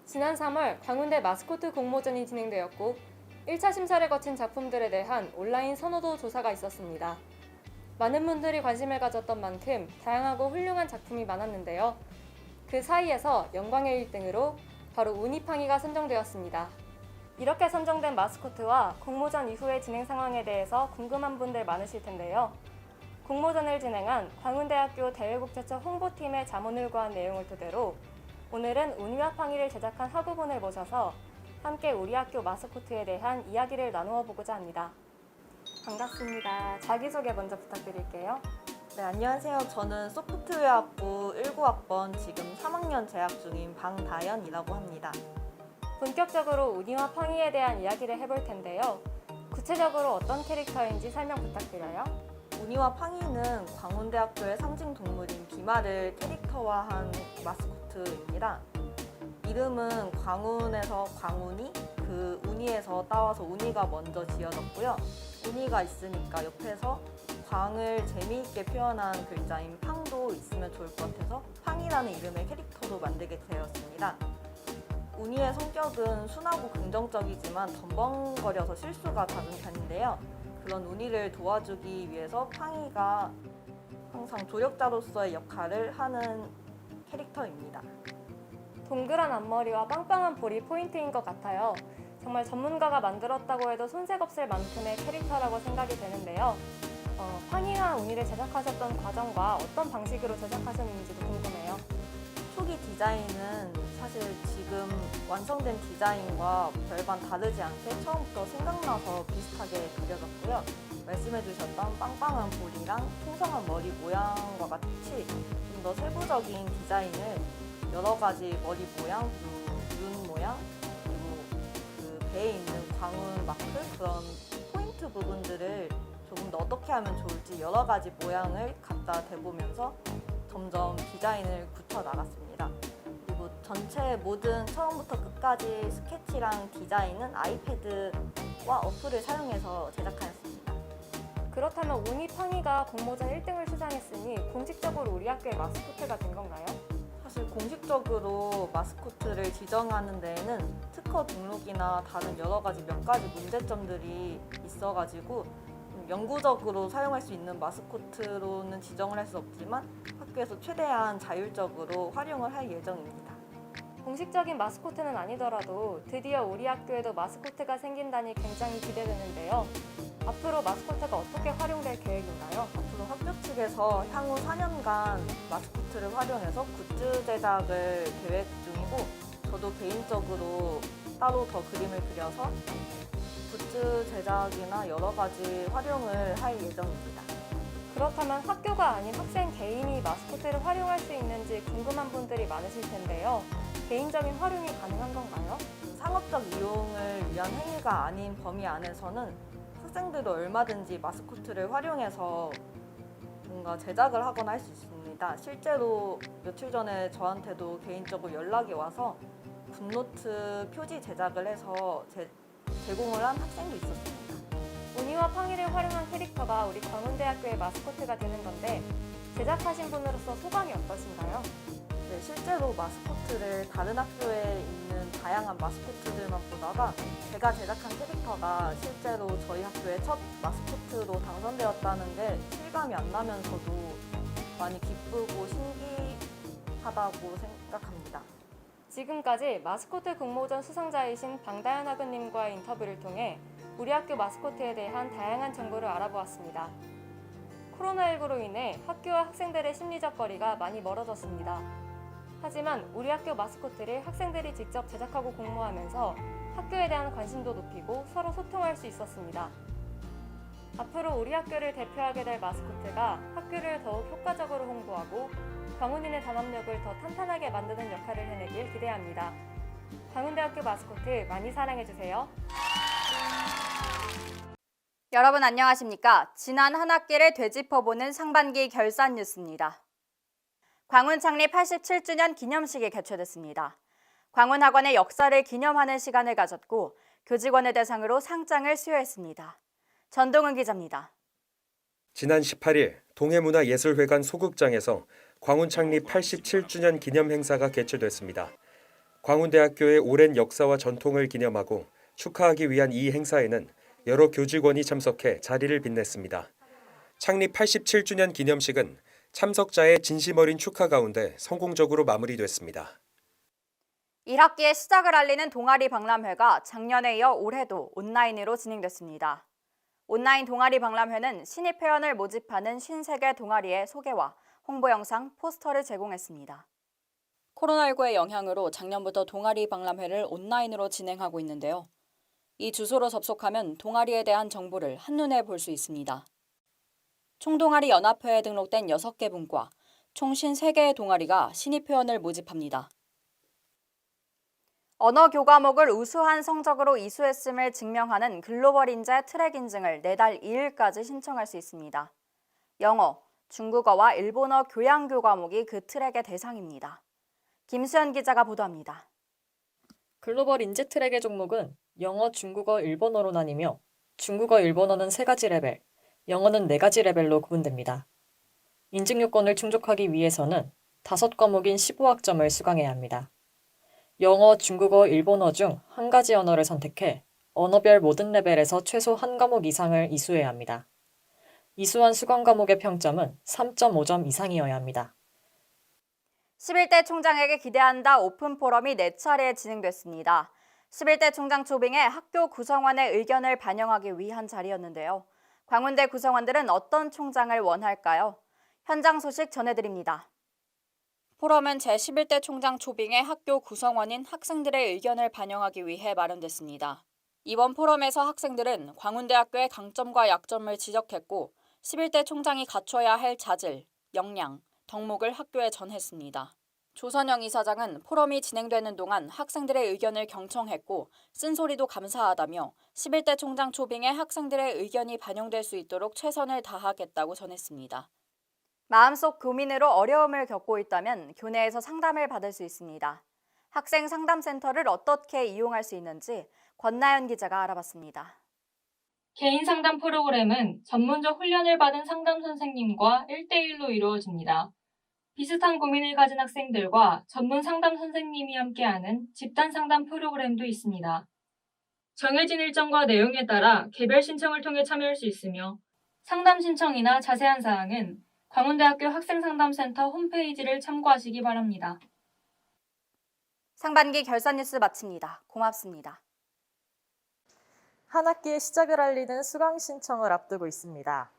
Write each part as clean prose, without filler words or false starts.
지난 3월 광운대 마스코트 공모전이 진행되었고 1차 심사를 거친 작품들에 대한 온라인 선호도 조사가 있었습니다. 많은 분들이 관심을 가졌던 만큼 다양하고 훌륭한 작품이 많았는데요. 그 사이에서 영광의 1등으로 바로 우니팡이가 선정되었습니다. 이렇게 선정된 마스코트와 공모전 이후의 진행 상황에 대해서 궁금한 분들 많으실 텐데요. 공모전을 진행한 광운대학교 대외국제처 홍보팀의 자문을 구한 내용을 토대로 오늘은 우니와 팡이를 제작한 학우분을 모셔서 함께 우리 학교 마스코트에 대한 이야기를 나누어 보고자 합니다. 반갑습니다. 자기소개 먼저 부탁드릴게요. 네, 안녕하세요. 저는 소프트웨어학부 19학번 지금 3학년 재학 중인 방다연이라고 합니다. 본격적으로 우니와 팡이에 대한 이야기를 해볼 텐데요. 구체적으로 어떤 캐릭터인지 설명 부탁드려요. 우니와 팡이는 광운대학교의 상징 동물인 비마를 캐릭터화한 마스코트입니다. 이름은 광운에서 광운이, 그 우니에서 따와서 우니가 먼저 지어졌고요. 우니가 있으니까 옆에서 광을 재미있게 표현한 글자인 팡도 있으면 좋을 것 같아서 팡이라는 이름의 캐릭터도 만들게 되었습니다. 우니의 성격은 순하고 긍정적이지만 덤벙거려서 실수가 잦은 편인데요. 그런 우니를 도와주기 위해서 팡이가 항상 조력자로서의 역할을 하는 캐릭터입니다. 동그란 앞머리와 빵빵한 볼이 포인트인 것 같아요. 정말 전문가가 만들었다고 해도 손색 없을 만큼의 캐릭터라고 생각이 되는데요. 팡이와 우니를 제작하셨던 과정과 어떤 방식으로 제작하셨는지도 궁금해요. 초기 디자인은 사실 지금 완성된 디자인과 별반 다르지 않게 처음부터 생각나서 비슷하게 그려졌고요. 말씀해주셨던 빵빵한 볼이랑 풍성한 머리 모양과 같이 좀 더 세부적인 디자인을 여러 가지 머리 모양, 눈 모양, 그리고 그 배에 있는 광운 마크 그런 포인트 부분들을 조금 더 어떻게 하면 좋을지 여러 가지 모양을 갖다 대보면서 점점 디자인을 굳혀 나갔습니다. 그리고 전체 모든 처음부터 끝까지 스케치랑 디자인은 아이패드와 어플을 사용해서 제작하였습니다. 그렇다면 우니 팡이가 공모전 1등을 수상했으니 공식적으로 우리 학교의 마스코트가 된 건가요? 사실 공식적으로 마스코트를 지정하는 데에는 특허 등록이나 다른 여러 가지 몇 가지 문제점들이 있어가지고 영구적으로 사용할 수 있는 마스코트로는 지정을 할 수 없지만 학교에서 최대한 자율적으로 활용을 할 예정입니다. 공식적인 마스코트는 아니더라도 드디어 우리 학교에도 마스코트가 생긴다니 굉장히 기대되는데요. 앞으로 마스코트가 어떻게 활용될 계획인가요? 앞으로 학교 측에서 향후 4년간 마스코트를 활용해서 굿즈 제작을 계획 중이고 저도 개인적으로 따로 더 그림을 그려서 굿즈 제작이나 여러 가지 활용을 할 예정입니다. 그렇다면 학교가 아닌 학생 개인이 마스코트를 활용할 수 있는지 궁금한 분들이 많으실 텐데요. 개인적인 활용이 가능한 건가요? 상업적 이용을 위한 행위가 아닌 범위 안에서는 학생들도 얼마든지 마스코트를 활용해서 뭔가 제작을 하거나 할 수 있습니다. 실제로 며칠 전에 저한테도 개인적으로 연락이 와서 굿노트 표지 제작을 해서 제공을 한 학생도 있었습니다. 우니와 팡이를 활용한 캐릭터가 우리 광운대학교의 마스코트가 되는 건데 제작하신 분으로서 소감이 어떠신가요? 네, 실제로 마스코트를 다른 학교에 있는 다양한 마스코트들만 보다가 제가 제작한 캐릭터가 실제로 저희 학교의 첫 마스코트로 당선되었다는 게 실감이 안 나면서도 많이 기쁘고 신기하다고 생각합니다. 지금까지 마스코트 공모전 수상자이신 방다연 학우님과의 인터뷰를 통해 우리 학교 마스코트에 대한 다양한 정보를 알아보았습니다. 코로나19로 인해 학교와 학생들의 심리적 거리가 많이 멀어졌습니다. 하지만 우리 학교 마스코트를 학생들이 직접 제작하고 공모하면서 학교에 대한 관심도 높이고 서로 소통할 수 있었습니다. 앞으로 우리 학교를 대표하게 될 마스코트가 학교를 더욱 효과적으로 홍보하고 광운인의 단합력을 더 탄탄하게 만드는 역할을 해내길 기대합니다. 광운대학교 마스코트 많이 사랑해주세요. 여러분 안녕하십니까? 지난 한 학기를 되짚어보는 상반기 결산 뉴스입니다. 광운 창립 87주년 기념식이 개최됐습니다. 광운학원의 역사를 기념하는 시간을 가졌고 교직원을 대상으로 상장을 수여했습니다. 전동은 기자입니다. 지난 18일 동해문화예술회관 소극장에서 광운 창립 87주년 기념 행사가 개최됐습니다. 광운대학교의 오랜 역사와 전통을 기념하고 축하하기 위한 이 행사에는 여러 교직원이 참석해 자리를 빛냈습니다. 창립 87주년 기념식은 참석자의 진심 어린 축하 가운데 성공적으로 마무리됐습니다. 1학기의 시작을 알리는 동아리 박람회가 작년에 이어 올해도 온라인으로 진행됐습니다. 온라인 동아리 박람회는 신입 회원을 모집하는 53개 동아리의 소개와 홍보 영상, 포스터를 제공했습니다. 코로나19의 영향으로 작년부터 동아리 박람회를 온라인으로 진행하고 있는데요. 이 주소로 접속하면 동아리에 대한 정보를 한눈에 볼 수 있습니다. 총동아리 연합회에 등록된 6개 분과 총 53개의 동아리가 신입 회원을 모집합니다. 언어 교과목을 우수한 성적으로 이수했음을 증명하는 글로벌 인재 트랙 인증을 내달 2일까지 신청할 수 있습니다. 영어, 중국어와 일본어 교양 교과목이 그 트랙의 대상입니다. 김수현 기자가 보도합니다. 글로벌 인재 트랙의 종목은 영어, 중국어, 일본어로 나뉘며 중국어, 일본어는 3가지 레벨, 영어는 4가지 레벨로 구분됩니다. 인증 요건을 충족하기 위해서는 5과목인 15학점을 수강해야 합니다. 영어, 중국어, 일본어 중 한 가지 언어를 선택해 언어별 모든 레벨에서 최소 한 과목 이상을 이수해야 합니다. 이수한 수강 과목의 평점은 3.5점 이상이어야 합니다. 11대 총장에게 기대한다 오픈 포럼이 4차례 진행됐습니다. 11대 총장 초빙에 학교 구성원의 의견을 반영하기 위한 자리였는데요. 광운대 구성원들은 어떤 총장을 원할까요? 현장 소식 전해드립니다. 포럼은 제11대 총장 초빙에 학교 구성원인 학생들의 의견을 반영하기 위해 마련됐습니다. 이번 포럼에서 학생들은 광운대학교의 강점과 약점을 지적했고 11대 총장이 갖춰야 할 자질, 역량, 덕목을 학교에 전했습니다. 조선영 이사장은 포럼이 진행되는 동안 학생들의 의견을 경청했고 쓴소리도 감사하다며 11대 총장 초빙에 학생들의 의견이 반영될 수 있도록 최선을 다하겠다고 전했습니다. 마음속 고민으로 어려움을 겪고 있다면 교내에서 상담을 받을 수 있습니다. 학생 상담센터를 어떻게 이용할 수 있는지 권나연 기자가 알아봤습니다. 개인 상담 프로그램은 전문적 훈련을 받은 상담 선생님과 1대1로 이루어집니다. 비슷한 고민을 가진 학생들과 전문 상담 선생님이 함께하는 집단 상담 프로그램도 있습니다. 정해진 일정과 내용에 따라 개별 신청을 통해 참여할 수 있으며 상담 신청이나 자세한 사항은 광운대학교 학생상담센터 홈페이지를 참고하시기 바랍니다. 상반기 결산 뉴스 마칩니다. 고맙습니다. 한 학기의 시작을 알리는 수강 신청을 앞두고 있습니다.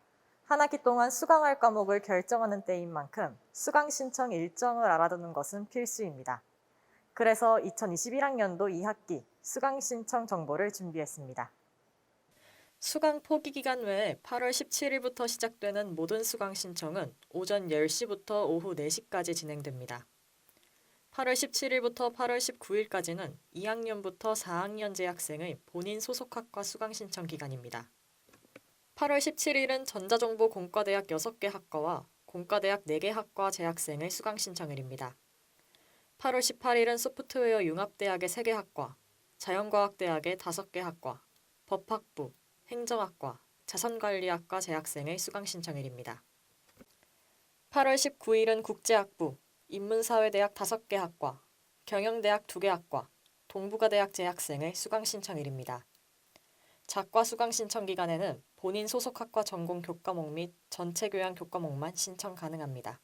한 학기 동안 수강할 과목을 결정하는 때인 만큼 수강 신청 일정을 알아두는 것은 필수입니다. 그래서 2021학년도 2학기 수강 신청 정보를 준비했습니다. 수강 포기 기간 외에 8월 17일부터 시작되는 모든 수강 신청은 오전 10시부터 오후 4시까지 진행됩니다. 8월 17일부터 8월 19일까지는 2학년부터 4학년 재학생의 본인 소속 학과 수강 신청 기간입니다. 8월 17일은 전자정보 공과대학 6개 학과와 공과대학 4개 학과 재학생의 수강 신청일입니다. 8월 18일은 소프트웨어 융합대학의 3개 학과, 자연과학대학의 5개 학과, 법학부, 행정학과, 자선관리학과 재학생의 수강 신청일입니다. 8월 19일은 국제학부, 인문사회대학 5개 학과, 경영대학 2개 학과, 동북아대학 재학생의 수강 신청일입니다. 작과 수강 신청 기간에는 본인 소속 학과 전공 교과목 및 전체 교양 교과목만 신청 가능합니다.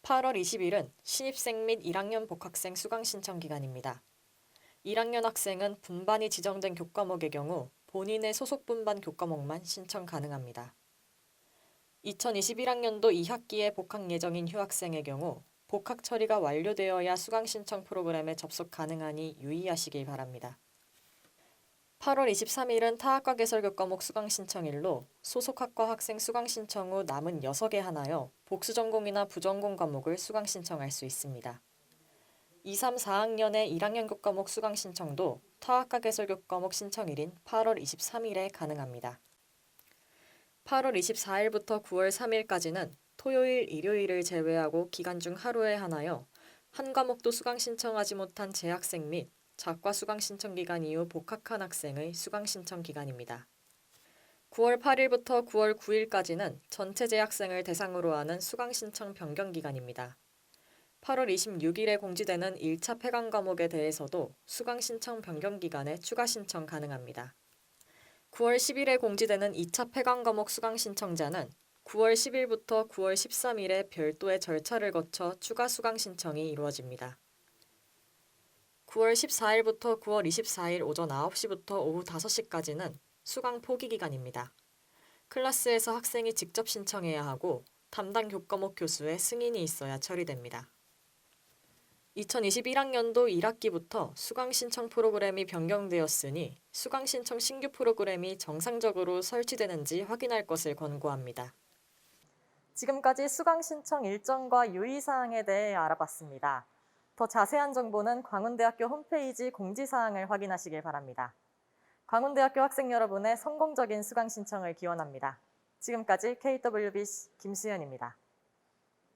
8월 20일은 신입생 및 1학년 복학생 수강 신청 기간입니다. 1학년 학생은 분반이 지정된 교과목의 경우 본인의 소속 분반 교과목만 신청 가능합니다. 2021학년도 2학기에 복학 예정인 휴학생의 경우 복학 처리가 완료되어야 수강 신청 프로그램에 접속 가능하니 유의하시길 바랍니다. 8월 23일은 타학과 개설 교과목 수강 신청일로 소속 학과 학생 수강 신청 후 남은 6개 하나여 복수 전공이나 부전공 과목을 수강 신청할 수 있습니다. 2, 3, 4학년의 1학년 교과목 수강 신청도 타학과 개설 교과목 신청일인 8월 23일에 가능합니다. 8월 24일부터 9월 3일까지는 토요일, 일요일을 제외하고 기간 중 하루에 하나여 한 과목도 수강 신청하지 못한 재학생 및 작과 수강 신청 기간 이후 복학한 학생의 수강 신청 기간입니다. 9월 8일부터 9월 9일까지는 전체 재학생을 대상으로 하는 수강 신청 변경 기간입니다. 8월 26일에 공지되는 1차 폐강 과목에 대해서도 수강 신청 변경 기간에 추가 신청 가능합니다. 9월 10일에 공지되는 2차 폐강 과목 수강 신청자는 9월 10일부터 9월 13일에 별도의 절차를 거쳐 추가 수강 신청이 이루어집니다. 9월 14일부터 9월 24일 오전 9시부터 오후 5시까지는 수강 포기 기간입니다. 클래스에서 학생이 직접 신청해야 하고 담당 교과목 교수의 승인이 있어야 처리됩니다. 2021학년도 1학기부터 수강 신청 프로그램이 변경되었으니 수강 신청 신규 프로그램이 정상적으로 설치되는지 확인할 것을 권고합니다. 지금까지 수강 신청 일정과 유의사항에 대해 알아봤습니다. 더 자세한 정보는 광운대학교 홈페이지 공지사항을 확인하시길 바랍니다. 광운대학교 학생 여러분의 성공적인 수강 신청을 기원합니다. 지금까지 KWBC 김수현입니다.